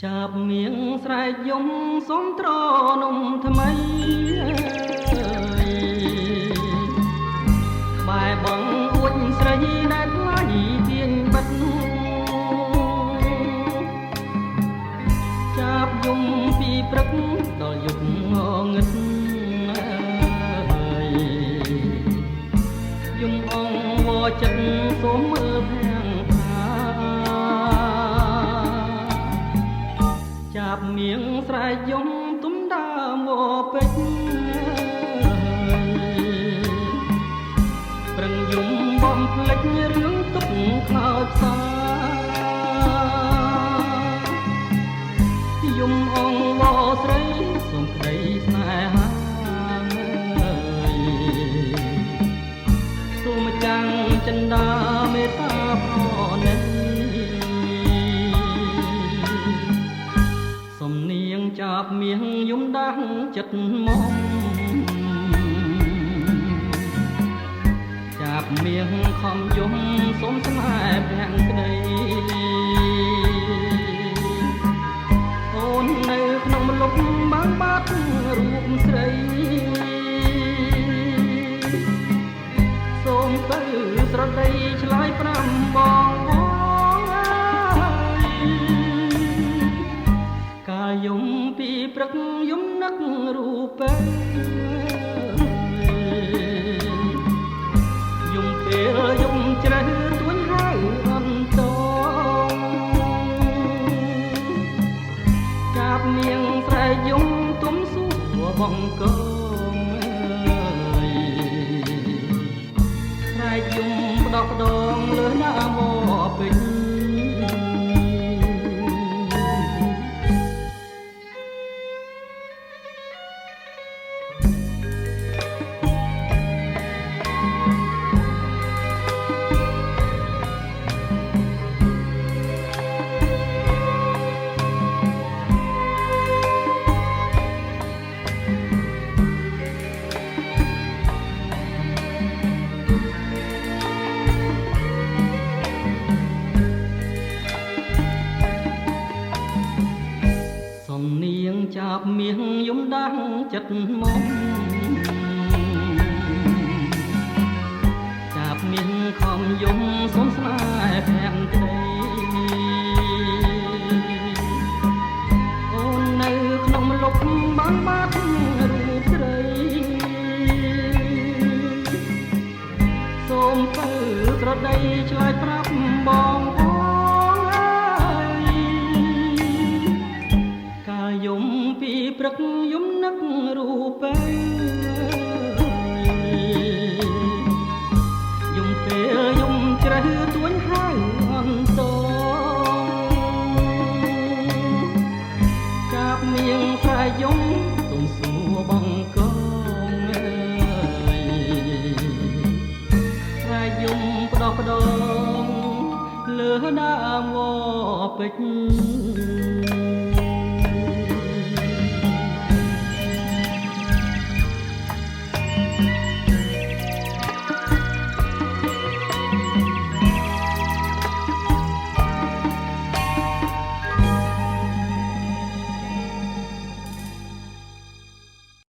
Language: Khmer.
ចាប់មៀងស្រែកយំសុំត្រនំថ្មីក្បែរបងអួចស្រីដែលថ្លៃទាញបិទចាប់យំពីព្រឹកដល់យប់ងងឹតយំអងវចិត្តសូមមើលភាំងចាប់មៀងស្រែកយំទុំដើមវពេជ្រប្រឹងយំបំភ្លេចរឿងទុកខ្លោចផ្សាយំអងវស្រីសូមក្តីស្នេហាសូមចាំងចិន្តាមេត្តាប្រណីសំនៀងចាប់មៀងយំដាស់ចិត្តមកចាប់មៀងខំយំសូមស្នេហ៍ប្រាំងក្តីអូននៅក្នុងលុបបានបាត់រូបស្រីសូមទៅស្រដីឆ្លើយប្រាំបងកាលយំពីព្រឹកយំនឹករូបពេលយំពេលយំជ្រៅទួញហៅអន្តងចាប់មៀងស្រែកយំទុំសួរបងកងស្រែកយំផ្ដោះផ្ដងលើណាមកពេញចាប់មៀងយំដាស់ចិត្តមកចាប់មៀងខំយំសូមស្នេហ៍ប្រាំងក្តីអូននៅក្នុងលុបបានបាត់រូបស្រីសូមទៅស្រដីឆ្លើយប្រាប់បងយំពីព្រឹកយំនឹករូបពេលយំពេលយំជ្រៅទួញហៅអន្តចាប់មៀងស្រែកយំទុំសួរបងកងស្រែកយំផ្ដោះផ្ដងលើដើមវពេជ្រ